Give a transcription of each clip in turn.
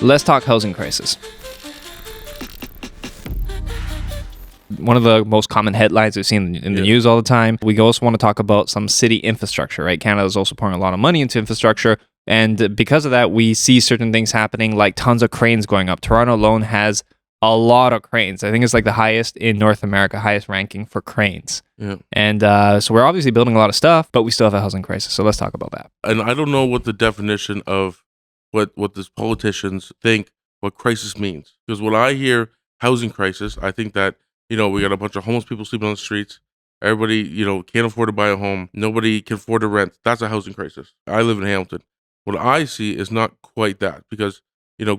Let's talk housing crisis. One of the most common headlines we've seen in the news all the time. We also want to talk about some city infrastructure, right? Canada is also pouring a lot of money into infrastructure. And because of that, we see certain things happening, like tons of cranes going up. Toronto alone has a lot of cranes. I think it's like the highest in North America, highest ranking for cranes. Yeah. And so we're obviously building a lot of stuff, but we still have a housing crisis. So let's talk about that. And I don't know what the definition of what these politicians think what crisis means. Because when I hear housing crisis, I think that, we got a bunch of homeless people sleeping on the streets. Everybody, can't afford to buy a home. Nobody can afford to rent. That's a housing crisis. I live in Hamilton. What I see is not quite that because,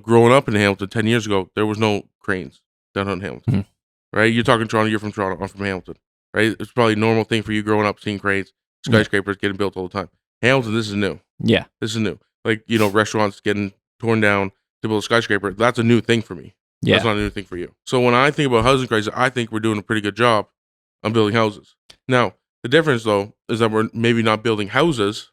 growing up in Hamilton 10 years ago, there was no cranes downtown Hamilton, right? You're talking Toronto, you're from Toronto, I'm from Hamilton, right? It's probably a normal thing for you growing up seeing cranes, skyscrapers getting built all the time. Hamilton, this is new. Yeah. This is new. Like, restaurants getting torn down to build a skyscraper. That's a new thing for me. Yeah. That's not a new thing for you. So when I think about housing crisis, I think we're doing a pretty good job on building houses. Now, the difference, though, is that we're maybe not building houses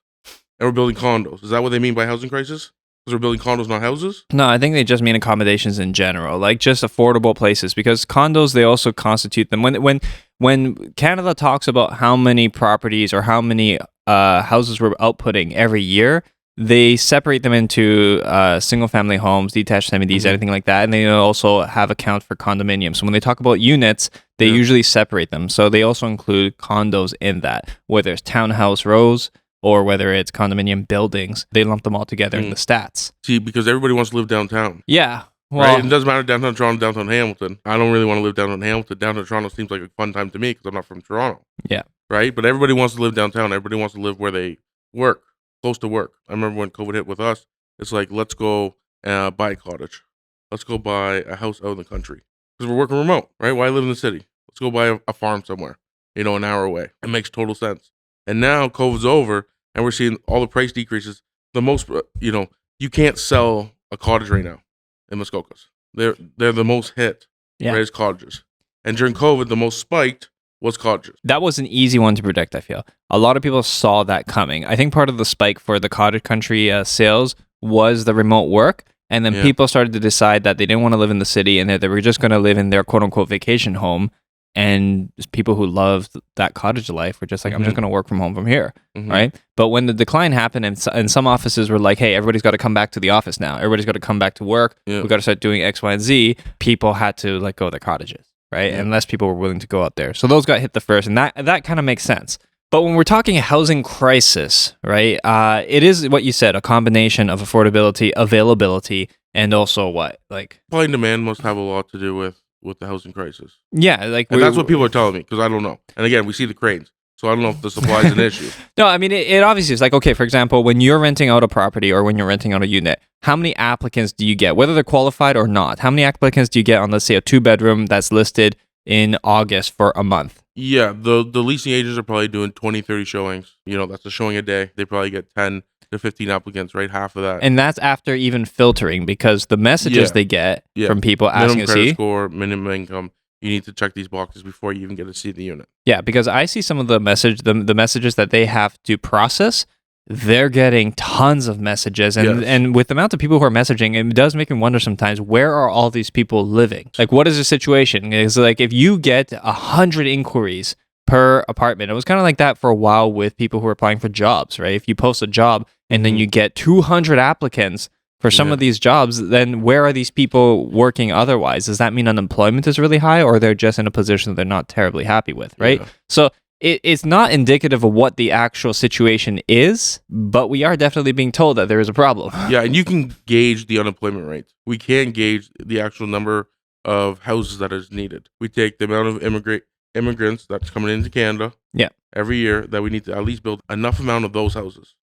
and we're building condos. Is that what they mean by housing crisis? Because we're building condos, not houses? No, I think they just mean accommodations in general, like just affordable places. Because condos, they also constitute them. When Canada talks about how many properties or how many houses we're outputting every year, they separate them into single-family homes, detached semis, anything like that, and they also have account for condominiums. So when they talk about units, they usually separate them. So they also include condos in that, whether it's townhouse rows or whether it's condominium buildings. They lump them all together in the stats. See, because everybody wants to live downtown. Yeah. Well, right? It doesn't matter downtown Toronto, downtown Hamilton. I don't really want to live downtown Hamilton. Downtown Toronto seems like a fun time to me because I'm not from Toronto. Yeah. Right? But everybody wants to live downtown. Everybody wants to live where they work. Close to work. I remember when COVID hit with us, it's like, let's go buy a cottage. Let's go buy a house out in the country. Because we're working remote, right? Why live in the city? Let's go buy a farm somewhere, an hour away. It makes total sense. And now COVID's over and we're seeing all the price decreases. The most, you can't sell a cottage right now in Muskokas. They're the most hit, right, as cottages. And during COVID, the most spiked was cottages. That was an easy one to predict, I feel. A lot of people saw that coming. I think part of the spike for the cottage country sales was the remote work. And then people started to decide that they didn't want to live in the city and that they were just going to live in their quote-unquote vacation home. And people who loved that cottage life were just like, I'm just going to work from home from here, right? But when the decline happened and some offices were like, hey, everybody's got to come back to the office now. Everybody's got to come back to work. We've got to start doing X, Y, and Z. People had to let go of their cottages. Right? Yeah. Unless people were willing to go out there. So those got hit the first, and that kind of makes sense. But when we're talking a housing crisis, right, it is what you said, a combination of affordability, availability, and also what? Like supply and demand must have a lot to do with the housing crisis. Yeah. And that's what people are telling me, because I don't know. And again, we see the cranes. So I don't know if the supply is an issue. No, I mean, it obviously is like, okay, for example, when you're renting out a property or when you're renting out a unit, how many applicants do you get, whether they're qualified or not? How many applicants do you get on, let's say, a 2-bedroom that's listed in August for a month? Yeah, the leasing agents are probably doing 20, 30 showings. That's a showing a day. They probably get 10 to 15 applicants, right? Half of that. And that's after even filtering, because the messages they get from people asking to see. Minimum credit score, minimum income. You need to check these boxes before you even get to see the unit. Yeah, because I see some of the messages that they have to process. They're getting tons of messages, and with the amount of people who are messaging, it does make me wonder sometimes, where are all these people living? Like, what is the situation? It's like, if you get 100 inquiries per apartment, it was kind of like that for a while with people who are applying for jobs, right? If you post a job and then you get 200 applicants for some of these jobs, then where are these people working otherwise? Does that mean unemployment is really high, or they're just in a position that they're not terribly happy with, right? Yeah. So it's not indicative of what the actual situation is, but we are definitely being told that there is a problem. Yeah, and you can gauge the unemployment rate. We can gauge the actual number of houses that is needed. We take the amount of immigrants that's coming into Canada every year, that we need to at least build enough amount of those houses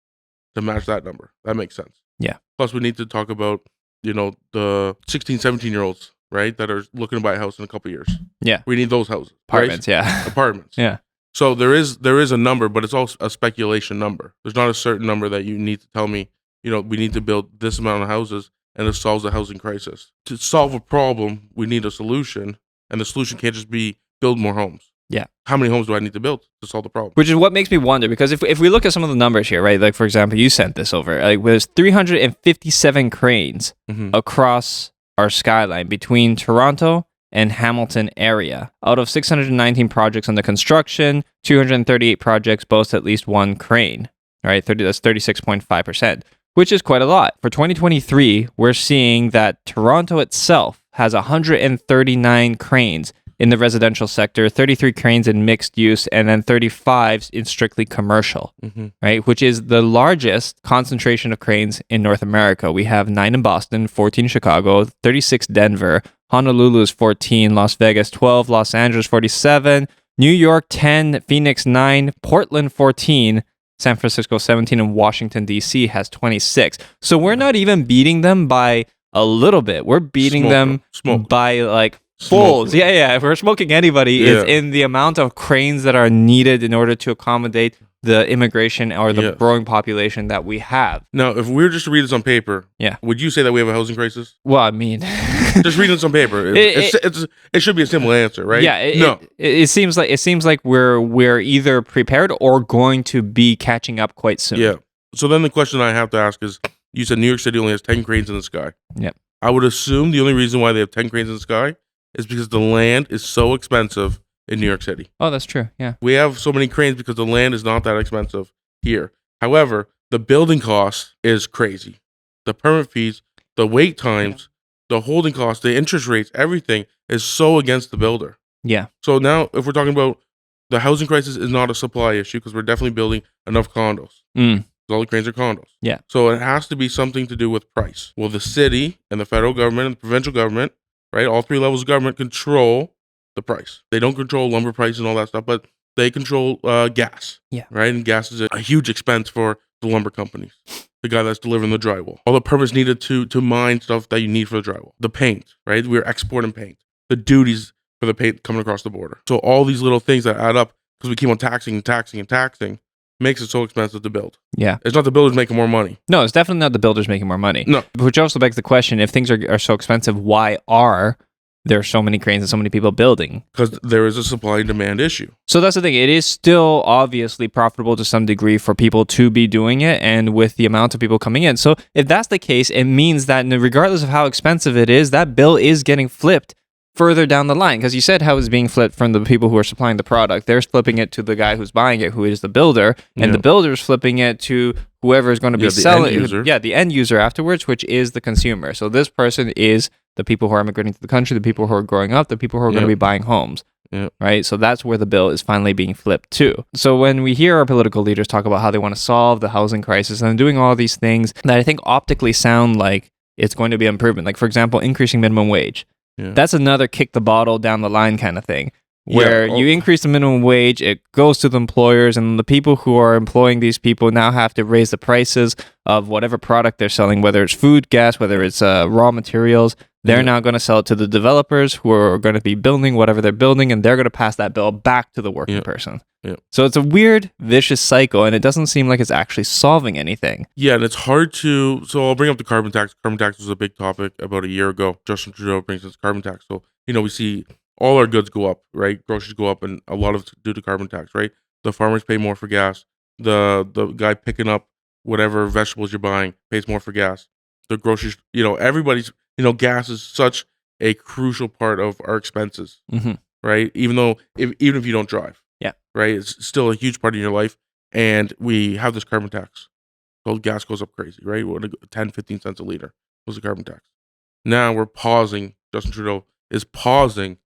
to match that number. That makes sense. Yeah. Plus, we need to talk about, the 16, 17-year-olds, right, that are looking to buy a house in a couple of years. Yeah. We need those houses. Apartments, right? yeah. Apartments. Yeah. So there is a number, but it's also a speculation number. There's not a certain number that you need to tell me, we need to build this amount of houses and it solves the housing crisis. To solve a problem, we need a solution, and the solution can't just be build more homes. Yeah. How many homes do I need to build to solve the problem? Which is what makes me wonder, because if we look at some of the numbers here, right? Like, for example, you sent this over. Like, there's 357 cranes across our skyline between Toronto and Hamilton area. Out of 619 projects under construction, 238 projects boast at least one crane, right? That's 36.5%, which is quite a lot. For 2023, we're seeing that Toronto itself has 139 cranes in the residential sector, 33 cranes in mixed use, and then 35 in strictly commercial, right? Which is the largest concentration of cranes in North America. We have 9 in Boston, 14 in Chicago, 36 Denver, Honolulu is 14, Las Vegas 12, Los Angeles 47, New York 10, Phoenix 9, Portland 14, San Francisco 17, and Washington, D.C. has 26. So we're not even beating them by a little bit. We're beating them by like folds. Yeah. If we're smoking anybody, it's in the amount of cranes that are needed in order to accommodate the immigration or the growing population that we have. Now, if we were just to read this on paper, would you say that we have a housing crisis? Well, I mean, just reading this on paper, it should be a simple answer, right? Yeah. It seems like we're either prepared or going to be catching up quite soon. Yeah. So then the question I have to ask is, you said New York City only has 10 cranes in the sky. Yep. I would assume the only reason why they have 10 cranes in the sky is because the land is so expensive in New York City. Oh, that's true. Yeah. We have so many cranes because the land is not that expensive here. However, the building cost is crazy. The permit fees, the wait times, the holding costs, the interest rates, everything is so against the builder. Yeah. So now if we're talking about the housing crisis is not a supply issue because we're definitely building enough condos. All the cranes are condos. Yeah. So it has to be something to do with price. Well, the city and the federal government and the provincial government, right, all 3 levels of government control the price. They don't control lumber price and all that stuff, but they control gas. Yeah. Right? And gas is a huge expense for the lumber companies. The guy that's delivering the drywall. All the permits needed to mine stuff that you need for the drywall. The paint, right? We're exporting paint. The duties for the paint coming across the border. So all these little things that add up because we keep on taxing makes it so expensive to build. Yeah. It's not the builders making more money. No, it's definitely not the builders making more money. No. Which also begs the question, if things are so expensive, why are there are so many cranes and so many people building? Because there is a supply and demand issue. So that's the thing. It is still obviously profitable to some degree for people to be doing it, and with the amount of people coming in. So if that's the case, it means that regardless of how expensive it is, that bill is getting flipped further down the line. Because you said how it's being flipped from the people who are supplying the product. They're flipping it to the guy who's buying it, who is the builder, and the builder's flipping it to whoever is going to be selling it. The end user afterwards, which is the consumer. So this person is the people who are immigrating to the country, the people who are growing up, the people who are going to be buying homes. Right? So that's where the bill is finally being flipped to. So when we hear our political leaders talk about how they want to solve the housing crisis and doing all these things that I think optically sound like it's going to be an improvement, like for example, increasing minimum wage. That's another kick the bottle down the line kind of thing. Where you increase the minimum wage, it goes to the employers, and the people who are employing these people now have to raise the prices of whatever product they're selling, whether it's food, gas, whether it's raw materials. They're now going to sell it to the developers who are going to be building whatever they're building, and they're going to pass that bill back to the working person. So it's a weird, vicious cycle, and it doesn't seem like it's actually solving anything. Yeah, and it's hard to... So I'll bring up the carbon tax. Carbon tax was a big topic about a year ago. Justin Trudeau brings us carbon tax. So, we see all our goods go up, right? Groceries go up, and a lot of it's due to carbon tax, right? The farmers pay more for gas. The guy picking up whatever vegetables you're buying pays more for gas. The groceries, everybody's... gas is such a crucial part of our expenses, right? Even if you don't drive, right? It's still a huge part of your life. And we have this carbon tax. So gas goes up crazy, right? 10, 15 cents a liter was the carbon tax. Now we're pausing. Justin Trudeau is pausing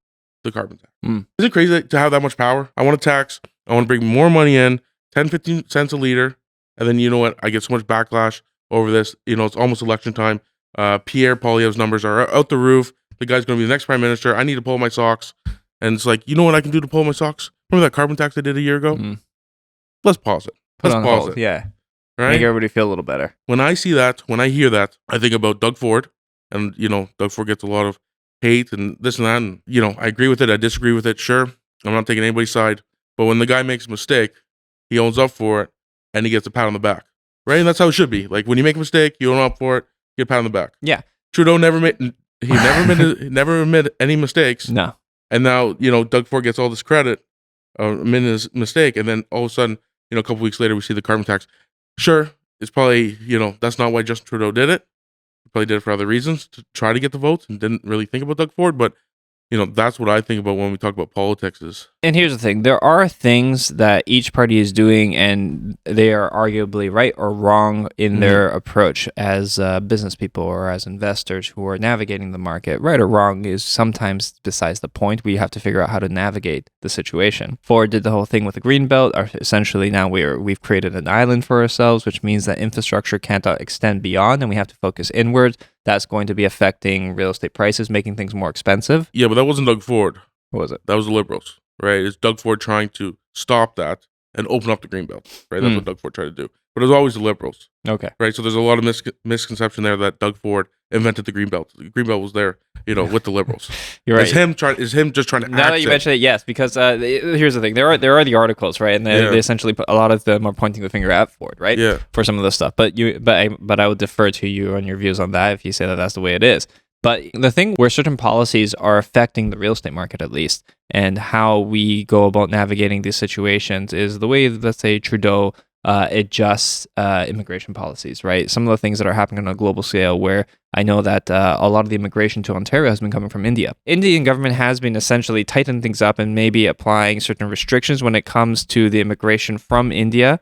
the carbon tax. Is it crazy to have that much power? I want to tax. I want to bring more money in, 10, 15 cents a liter. And then you know what? I get so much backlash over this. It's almost election time. Pierre Poilievre's numbers are out the roof. The guy's going to be the next prime minister. I need to pull my socks. And it's like, you know what I can do to pull my socks? Remember that carbon tax I did a year ago? Let's pause it. Let's pause it. Yeah. Right? Make everybody feel a little better. When I see that, when I hear that, I think about Doug Ford. And, Doug Ford gets a lot of hate and this and that. And, I agree with it. I disagree with it. Sure. I'm not taking anybody's side. But when the guy makes a mistake, he owns up for it and he gets a pat on the back. Right? And that's how it should be. Like when you make a mistake, you own up for it, get a pat on the back. Yeah. Trudeau never made any mistakes. No. And now, Doug Ford gets all this credit mistake, and then all of a sudden, a couple weeks later, we see the carbon tax. Sure, it's probably that's not why Justin Trudeau did it. He probably did it for other reasons to try to get the votes and didn't really think about Doug Ford, but. That's what I think about when we talk about politics is. And here's the thing. There are things that each party is doing, and they are arguably right or wrong in their approach as business people or as investors who are navigating the market. Right or wrong is sometimes besides the point. We have to figure out how to navigate the situation. Ford did the whole thing with the green belt. Essentially, now we've created an island for ourselves, which means that infrastructure can't extend beyond, and we have to focus inwards. That's going to be affecting real estate prices, making things more expensive. Yeah, but that wasn't Doug Ford. What was it? That was the Liberals, right? It's Doug Ford trying to stop that and open up the Greenbelt, right? That's what Doug Ford tried to do. But it was always the Liberals. Okay. Right? So there's a lot of misconception there that Doug Ford invented the Greenbelt. The Greenbelt was there, with the Liberals. You're right. Is him just trying to Now that you mention it, yes, because here's the thing. There are the articles, right? And they essentially a lot of them are pointing the finger at Ford, right? Yeah. For some of the stuff. But I would defer to you on your views on that if you say that that's the way it is. But the thing where certain policies are affecting the real estate market, at least, and how we go about navigating these situations is the way, let's say, Trudeau adjusts immigration policies, right? Some of the things that are happening on a global scale where I know that a lot of the immigration to Ontario has been coming from India. Indian government has been essentially tightening things up and maybe applying certain restrictions when it comes to the immigration from India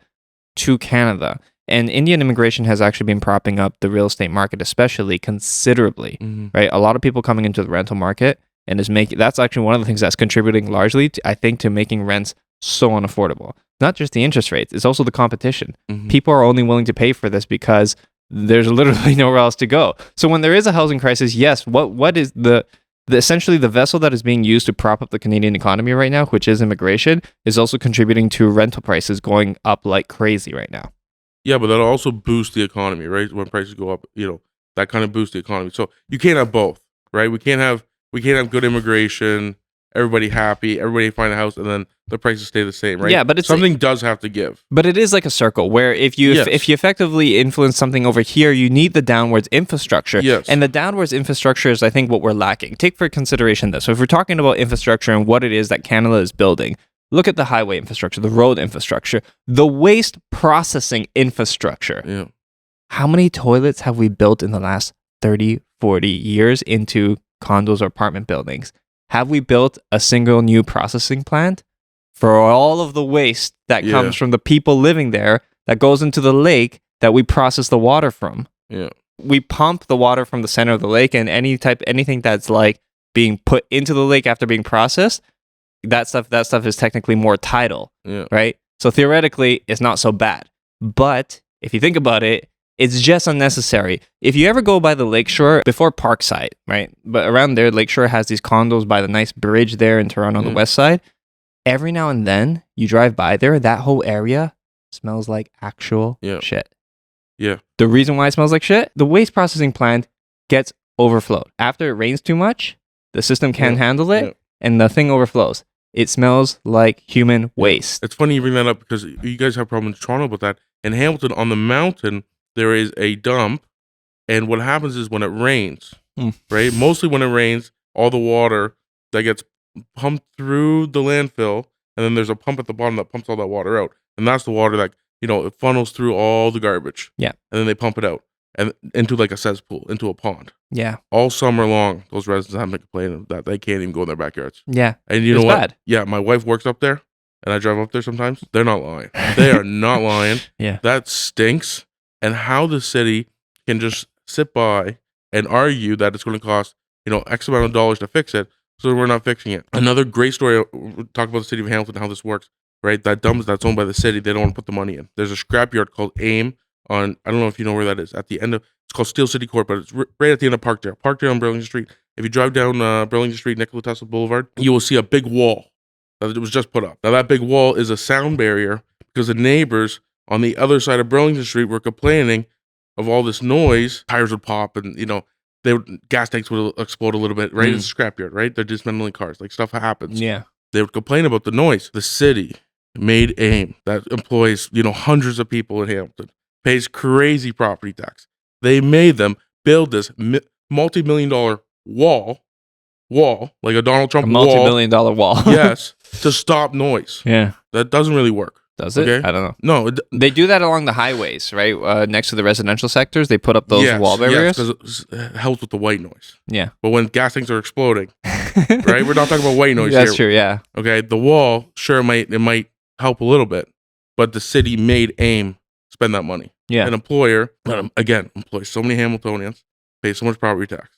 to Canada. And Indian immigration has actually been propping up the real estate market, especially considerably, right? A lot of people coming into the rental market and that's actually one of the things that's contributing largely, I think, to making rents so unaffordable. Not just the interest rates, it's also the competition. People are only willing to pay for this because there's literally nowhere else to go. So when there is a housing crisis, yes, what is essentially the vessel that is being used to prop up the Canadian economy right now, which is immigration, is also contributing to rental prices going up like crazy right now. Yeah, but that'll also boost the economy, right? When prices go up, that kind of boosts the economy. So you can't have both, right? We can't have good immigration, everybody happy, everybody find a house, and then the prices stay the same, right? Yeah, but something does have to give. But it is like a circle where if you effectively influence something over here, you need the downwards infrastructure. Yes. And the downwards infrastructure is, I think, what we're lacking. Take for consideration this. So if we're talking about infrastructure and what it is that Canada is building, look at the highway infrastructure, the road infrastructure, the waste processing infrastructure. Yeah. How many toilets have we built in the last 30, 40 years into condos or apartment buildings? Have we built a single new processing plant for all of the waste that comes from the people living there that goes into the lake that we process the water from? Yeah. We pump the water from the center of the lake, and anything that's like being put into the lake after being processed, that stuff is technically more tidal, right? So theoretically, it's not so bad. But if you think about it, it's just unnecessary. If you ever go by the lakeshore, before Parkside, right? But around there, Lakeshore has these condos by the nice bridge there in Toronto on the west side. Every now and then, you drive by there, that whole area smells like actual shit. Yeah. The reason why it smells like shit, the waste processing plant gets overflowed. After it rains too much, the system can't handle it, and the thing overflows. It smells like human waste. It's funny you bring that up because you guys have a problem in Toronto about that. In Hamilton, on the mountain, there is a dump, and what happens is when it rains, right? Mostly when it rains, all the water that gets pumped through the landfill, and then there's a pump at the bottom that pumps all that water out, and that's the water that it funnels through all the garbage. Yeah, and then they pump it out and into like a cesspool, into a pond. Yeah, all summer long, those residents have been complaining that they can't even go in their backyards. Yeah, and you know it's what? bad. Yeah, my wife works up there, and I drive up there sometimes. They're not lying. They are not lying. Yeah, that stinks. And how the city can just sit by and argue that it's going to cost, X amount of dollars to fix it, so we're not fixing it. Another great story, we'll talk about the city of Hamilton, how this works, right? That dump that's owned by the city, they don't want to put the money in. There's a scrapyard called AIM on, I don't know if you know where that is, at the end of, it's called Steel City Court, but it's right at the end of Parkdale on Burlington Street. If you drive down Burlington Street, Nikola Tesla Boulevard, you will see a big wall that was just put up. Now that big wall is a sound barrier because the neighbors on the other side of Burlington Street were complaining of all this noise. Tires would pop and, gas tanks would explode a little bit, right? It's a scrapyard, right? They're dismantling cars. Like, stuff happens. Yeah. They would complain about the noise. The city made AIM that employs, hundreds of people in Hamilton, pays crazy property tax. They made them build this multi-million-dollar wall wall, like a Donald A Trump wall. multi-million-dollar wall. Yes, to stop noise. Yeah. That doesn't really work. Does it? Okay? I don't know. No. They do that along the highways, right? Next to the residential sectors, they put up those wall barriers. Yes, because it helps with the white noise. Yeah. But when gas tanks are exploding, right? We're not talking about white noise here. That's true, yeah. Okay, the wall, sure, it might help a little bit, but the city made AIM spend that money. Yeah. An employer, again, employs so many Hamiltonians, pays so much property tax.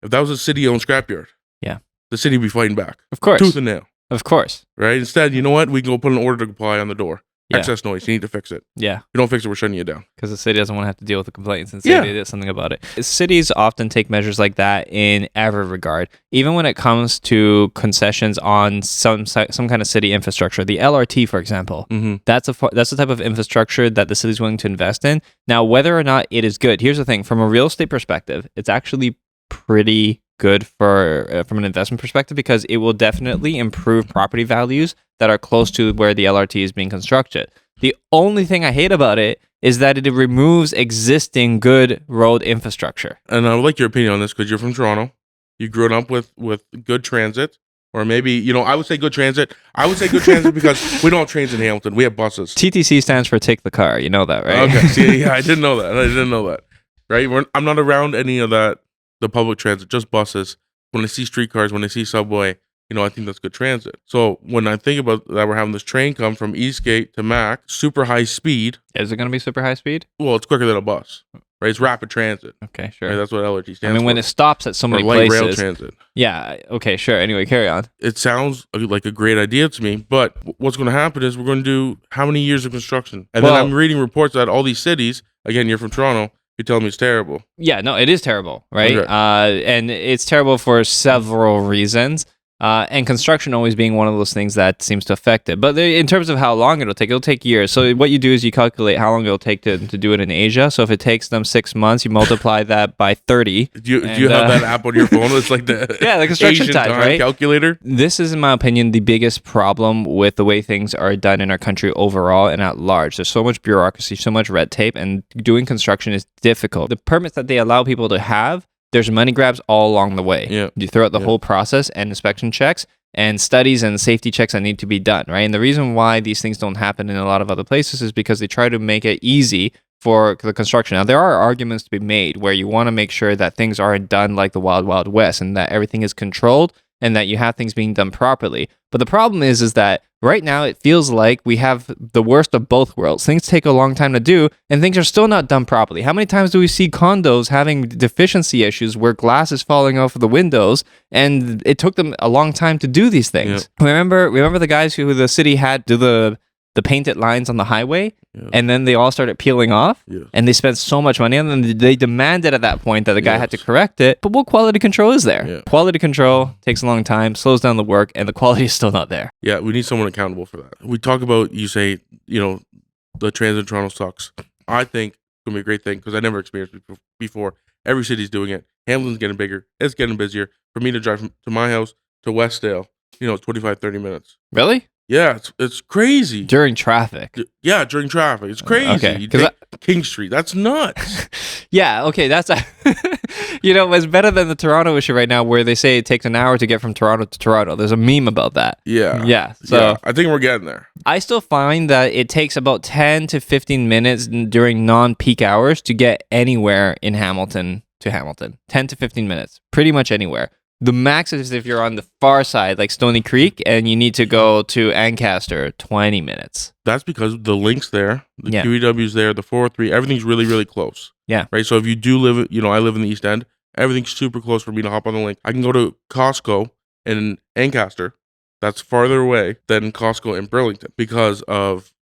If that was a city-owned scrapyard, yeah, the city would be fighting back. Of course. Tooth and nail. Of course. Right? Instead, you know what? We can go put an order to comply on the door. Yeah. Excess noise. You need to fix it. Yeah. If you don't fix it, we're shutting you down. Because the city doesn't want to have to deal with the complaints and say they did something about it. Cities often take measures like that in every regard. Even when it comes to concessions on some kind of city infrastructure. The LRT, for example, that's the type of infrastructure that the city's willing to invest in. Now, whether or not it is good, here's the thing. From a real estate perspective, it's actually pretty good from an investment perspective because it will definitely improve property values that are close to where the LRT is being constructed. The only thing I hate about it is that it removes existing good road infrastructure. And I would like your opinion on this because you're from Toronto. You grew up with good transit. Or maybe, I would say good transit. I would say good transit because we don't have trains in Hamilton. We have buses. TTC stands for take the car. You know that, right? Okay. See, yeah, I didn't know that. Right? I'm not around any of that, the public transit, just buses. When I see streetcars, when I see subway, I think that's good transit. So when I think about that, we're having this train come from Eastgate to Mac, super high speed. Is it going to be super high speed? Well, it's quicker than a bus, right? It's rapid transit. Okay, sure. Right? That's what LRT stands for. I mean, when it stops at so many light places. rail transit. Yeah, okay, sure. Anyway, carry on. It sounds like a great idea to me, but what's going to happen is we're going to do how many years of construction? And then I'm reading reports that all these cities, again, you're from Toronto, you're telling me it's terrible. Yeah, no, it is terrible, right? Okay. And it's terrible for several reasons. And construction always being one of those things that seems to affect it. But in terms of how long it'll take years. So what you do is you calculate how long it'll take to do it in Asia. So if it takes them 6 months, you multiply that by 30. Do you have that app on your phone? It's like the the construction Asian time, right? Calculator. This is, in my opinion, the biggest problem with the way things are done in our country overall and at large. There's so much bureaucracy, so much red tape, and doing construction is difficult. The permits that they allow people to have, there's money grabs all along the way. You throughout the whole process and inspection checks and studies and safety checks that need to be done, right? And the reason why these things don't happen in a lot of other places is because they try to make it easy for the construction. Now, there are arguments to be made where you want to make sure that things aren't done like the Wild Wild West and that everything is controlled and that you have things being done properly. But the problem is that right now it feels like we have the worst of both worlds. Things take a long time to do and things are still not done properly. How many times do we see condos having deficiency issues where glass is falling off of the windows and it took them a long time to do these things? Remember the guys who the city had do the painted lines on the highway and then they all started peeling off and they spent so much money and then they demanded at that point that the guy had to correct it. But what quality control is there? Quality control takes a long time, slows down the work, and the quality is still not there. Yeah, we need someone accountable for that. We talk about, you say, the transit in Toronto sucks. I think it's going to be a great thing because I never experienced it before. Every city's doing it. Hamilton's getting bigger. It's getting busier. For me to drive to my house to Westdale, it's 25, 30 minutes. Really? Yeah, it's crazy. During traffic. Yeah, during traffic. It's crazy. Okay. You take King Street. That's nuts. Yeah, okay, that's it's better than the Toronto issue right now where they say it takes an hour to get from Toronto to Toronto. There's a meme about that. Yeah. So I think we're getting there. I still find that it takes about 10 to 15 minutes during non-peak hours to get anywhere in Hamilton to Hamilton. 10 to 15 minutes. Pretty much anywhere. The max is if you're on the far side, like Stony Creek, and you need to go to Ancaster, 20 minutes. That's because the link's there, the QEW's there, the 403, everything's really, really close. Yeah. Right? So if you do live, I live in the East End, everything's super close for me to hop on the link. I can go to Costco in Ancaster. That's farther away than Costco in Burlington because of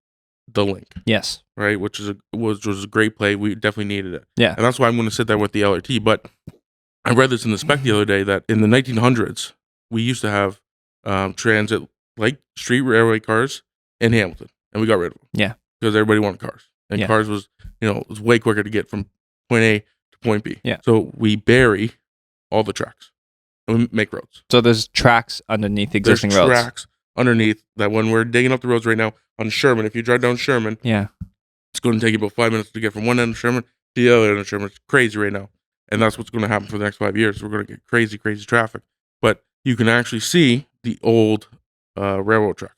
the link. Yes. Right? Which was a great play. We definitely needed it. Yeah. And that's why I'm going to sit there with the LRT. But I read this in the spec the other day that in the 1900s, we used to have transit like street railway cars in Hamilton, and we got rid of them. Yeah. Because everybody wanted cars. And cars was, it was way quicker to get from point A to point B. Yeah. So we bury all the tracks and we make roads. So there's tracks underneath existing roads. There's tracks underneath that when we're digging up the roads right now on Sherman, if you drive down Sherman, it's going to take you about 5 minutes to get from one end of Sherman to the other end of Sherman. It's crazy right now. And that's what's going to happen for the next 5 years. We're going to get crazy, crazy traffic but you can actually see the old railroad tracks.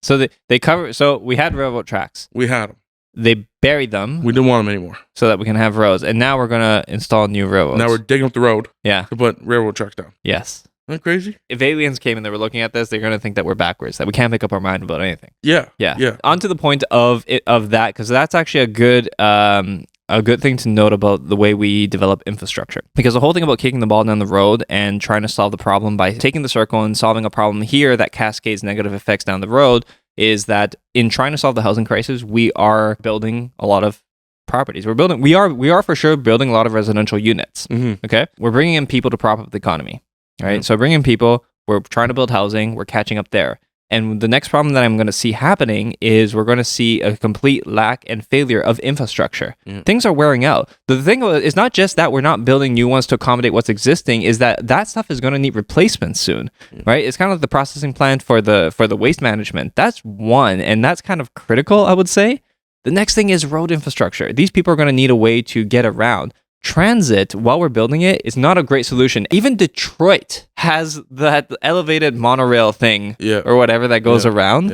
So they cover. So we had railroad tracks. We had them. They buried them. We didn't want them anymore. So that we can have roads. And now we're gonna install new railroads. Now we're digging up the road. Yeah. To put railroad tracks down. Yes. Isn't that crazy? If aliens came and they were looking at this, they're gonna think that we're backwards, that we can't make up our mind about anything. Yeah. Yeah. Yeah. On to the point of that, because that's actually a good thing to note about the way we develop infrastructure. Because the whole thing about kicking the ball down the road and trying to solve the problem by taking the circle and solving a problem here that cascades negative effects down the road is that in trying to solve the housing crisis, we are building a lot of properties. We are for sure building a lot of residential units. Mm-hmm. Okay, we're bringing in people to prop up the economy, right? Mm-hmm. So bringing in people, we're trying to build housing, we're catching up there. And the next problem that I'm going to see happening is we're going to see a complete lack and failure of infrastructure. Yeah. Things are wearing out. The thing is not just that we're not building new ones to accommodate what's existing, is that stuff is going to need replacement soon, right? It's kind of like the processing plant for the waste management. That's one, and that's kind of critical, I would say. The next thing is road infrastructure. These people are going to need a way to get around. Transit, while we're building it, is not a great solution. Even Detroit has that elevated monorail thing or whatever that goes around,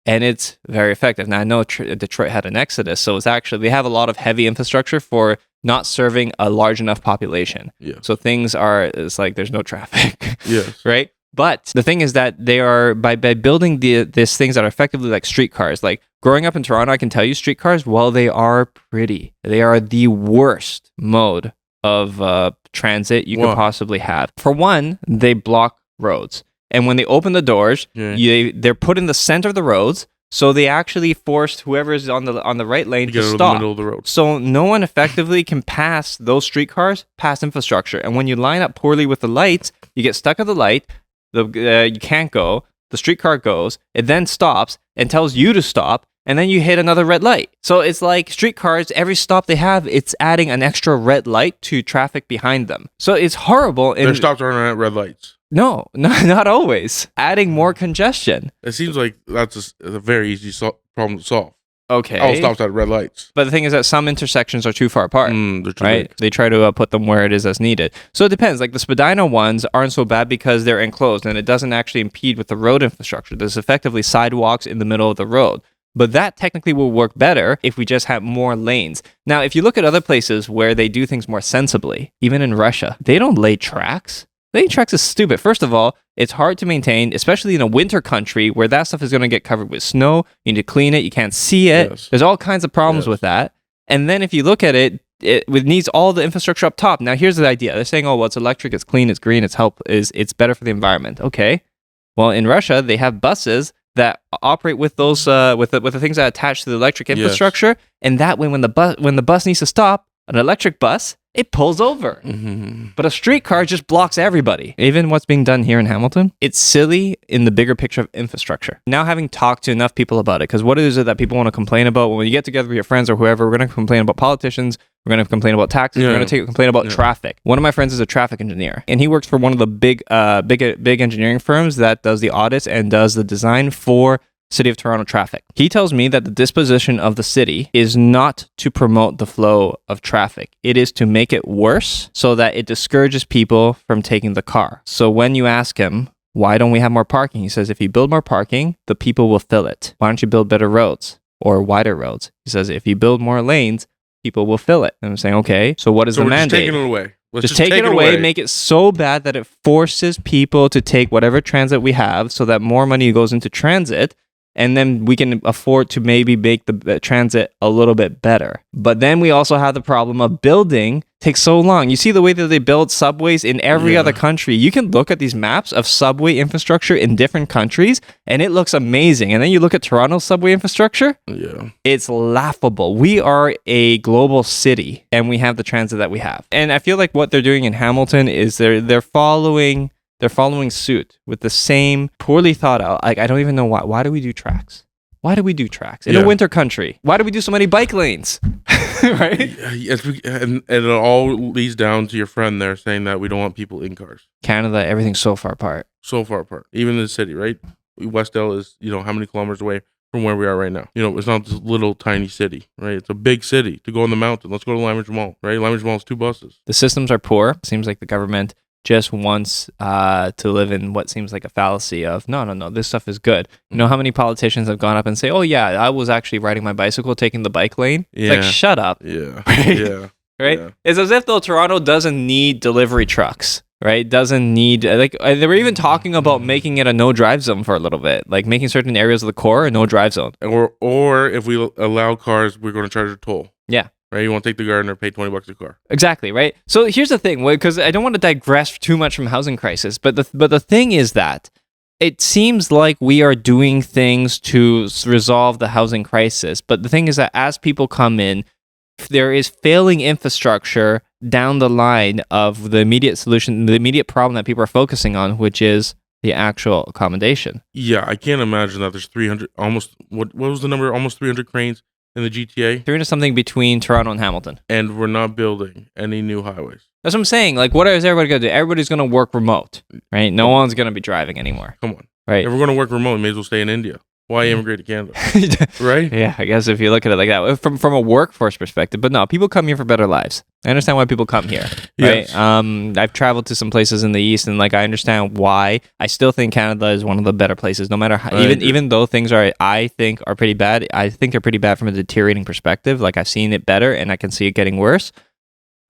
and it's very effective. Now, I know Detroit had an exodus, so they have a lot of heavy infrastructure for not serving a large enough population. Yeah. So it's like there's no traffic. Yes. Right? But the thing is that they are, by building these things that are effectively like streetcars, like growing up in Toronto, I can tell you streetcars, while they are pretty, they are the worst mode of transit you could possibly have. For one, they block roads. And when they open the doors, they're put in the center of the roads, so they actually forced whoever is on the right lane to stop. The middle of the road. So no one effectively can pass those streetcars past infrastructure. And when you line up poorly with the lights, you get stuck at the light. You can't go. The streetcar goes. It then stops and tells you to stop, and then you hit another red light. So it's like streetcars, every stop they have, it's adding an extra red light to traffic behind them. So it's horrible. Their stops aren't at red lights. No, not always. Adding more congestion. It seems like that's a very easy problem to solve. Okay. All stops at red lights. But the thing is that some intersections are too far apart, they're too right? big. They try to put them where it is as needed. So it depends. Like the Spadina ones aren't so bad because they're enclosed and it doesn't actually impede with the road infrastructure. There's effectively sidewalks in the middle of the road. But that technically will work better if we just have more lanes. Now, if you look at other places where they do things more sensibly, even in Russia, they don't lay tracks. Laying tracks is stupid. First of all, it's hard to maintain, especially in a winter country where that stuff is going to get covered with snow. You need to clean it. You can't see it. Yes. There's all kinds of problems with that. And then if you look at it, it needs all the infrastructure up top. Now, here's the idea. They're saying, oh, well, it's electric, it's clean, it's green, it's better for the environment. Okay. Well, in Russia, they have buses that operate with those with the things that attach to the electric infrastructure. Yes. And that way, when the bus needs to stop, an electric bus, it pulls over. Mm-hmm. But a streetcar just blocks everybody. Even what's being done here in Hamilton, it's silly in the bigger picture of infrastructure. Now, having talked to enough people about it, because what is it that people want to complain about? When you get together with your friends or whoever, we're going to complain about politicians, we're going to complain about taxes, we're going to complain about traffic. One of my friends is a traffic engineer, and he works for one of the big engineering firms that does the audits and does the design for City of Toronto traffic. He tells me that the disposition of the city is not to promote the flow of traffic. It is to make it worse so that it discourages people from taking the car. So when you ask him, why don't we have more parking? He says, if you build more parking, the people will fill it. Why don't you build better roads or wider roads? He says, if you build more lanes, people will fill it. And I'm saying, okay, so what is the mandate? Just taking it away. Just take it away, make it so bad that it forces people to take whatever transit we have so that more money goes into transit. And then we can afford to maybe make the transit a little bit better. But then we also have the problem of building takes so long. You see the way that they build subways in every other country. You can look at these maps of subway infrastructure in different countries, and it looks amazing. And then you look at Toronto's subway infrastructure. Yeah, it's laughable. We are a global city, and we have the transit that we have. And I feel like what they're doing in Hamilton is they're following suit with the same poorly thought out. Like, I don't even know why. Why do we do tracks? Why do we do tracks in a winter country? Why do we do so many bike lanes? Right? And it all leads down to your friend there saying that we don't want people in cars. Canada, everything's so far apart. So far apart. Even in the city, right? Westdale is, how many kilometers away from where we are right now? It's not this little tiny city, right? It's a big city. To go on the mountain, let's go to Limerick Mall, right? Limerick Mall is 2 buses. The systems are poor. It seems like the government just wants to live in what seems like a fallacy of no, this stuff is good. You know how many politicians have gone up and say, oh yeah, I was actually riding my bicycle taking the bike lane? Yeah. It's like, shut up. Yeah. Right? Yeah. Right? Yeah. It's as if though Toronto doesn't need delivery trucks. Right? Doesn't need, like, they were even talking about making it a no drive zone for a little bit, like making certain areas of the core a no drive zone. Or if we allow cars, we're going to charge a toll. Yeah. Right? You want to take the Gardner, pay $20 a car. Exactly, right? So here's the thing, because I don't want to digress too much from housing crisis, but the thing is that it seems like we are doing things to resolve the housing crisis, but the thing is that as people come in, there is failing infrastructure down the line of the immediate solution, the immediate problem that people are focusing on, which is the actual accommodation. Yeah, I can't imagine that there's 300, almost, what was the number? Almost 300 cranes in the GTA. 300 something between Toronto and Hamilton. And we're not building any new highways. That's what I'm saying. Like, what is everybody going to do? Everybody's going to work remote, right? No one's going to be driving anymore. Come on. Right. If we're going to work remote, we may as well stay in India. Why immigrate to Canada? Right? Yeah, I guess if you look at it like that, from a workforce perspective. But no, people come here for better lives. I understand why people come here. Right? Yes. I've traveled to some places in the East, and like I understand why. I still think Canada is one of the better places, no matter how, even though things I think are pretty bad. I think they're pretty bad from a deteriorating perspective. Like I've seen it better, and I can see it getting worse.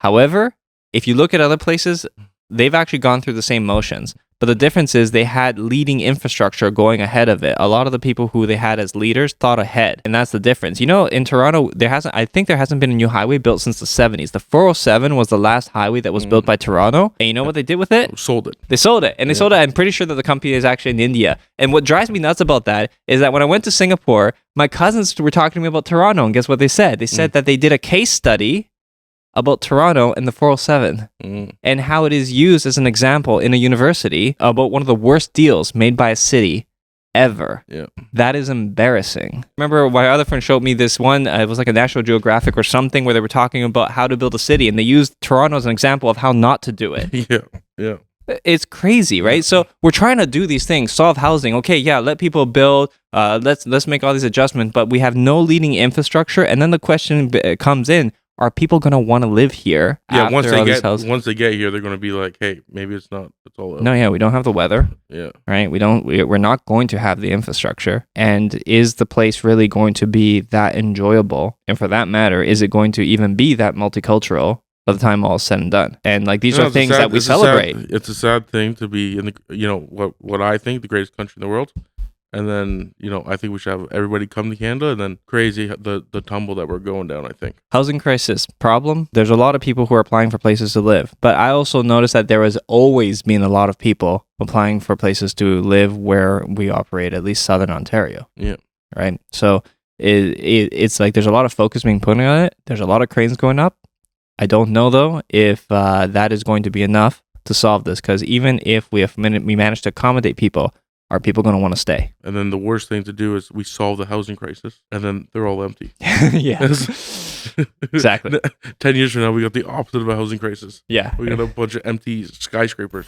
However, if you look at other places, they've actually gone through the same motions. But the difference is they had leading infrastructure going ahead of it. A lot of the people who they had as leaders thought ahead. And that's the difference. You know, in Toronto, I think there hasn't been a new highway built since the 70s. The 407 was the last highway that was built by Toronto. And you know what they did with it? Sold it. They sold it. And they sold it. I'm pretty sure that the company is actually in India. And what drives me nuts about that is that when I went to Singapore, my cousins were talking to me about Toronto. And guess what they said? They said that they did a case study about Toronto and the 407 and how it is used as an example in a university about one of the worst deals made by a city ever. Yeah. That is embarrassing. Remember my other friend showed me this one, it was like a National Geographic or something where they were talking about how to build a city and they used Toronto as an example of how not to do it. Yeah. It's crazy, right? So we're trying to do these things, solve housing. Okay, yeah, let people build. Let's make all these adjustments, but we have no leading infrastructure. And then the question comes in: are people going to want to live here? Yeah, once they get here, they're going to be like, hey, maybe it's not. It's all over. No, yeah, we don't have the weather. Yeah, right. We're not going to have the infrastructure. And is the place really going to be that enjoyable? And for that matter, is it going to even be that multicultural by the time all is said and done? And like these are things that we celebrate. It's a sad thing to be in the what I think the greatest country in the world. And then, I think we should have everybody come to Canada, and then crazy the tumble that we're going down, I think. Housing crisis problem. There's a lot of people who are applying for places to live. But I also noticed that there has always been a lot of people applying for places to live where we operate, at least Southern Ontario. Yeah. Right? So it's like there's a lot of focus being put on it. There's a lot of cranes going up. I don't know, though, if that is going to be enough to solve this. Because even if we manage to accommodate people, are people going to want to stay? And then the worst thing to do is we solve the housing crisis, and then they're all empty. Yeah, exactly. 10 years from now, we got the opposite of a housing crisis. Yeah. We got a bunch of empty skyscrapers.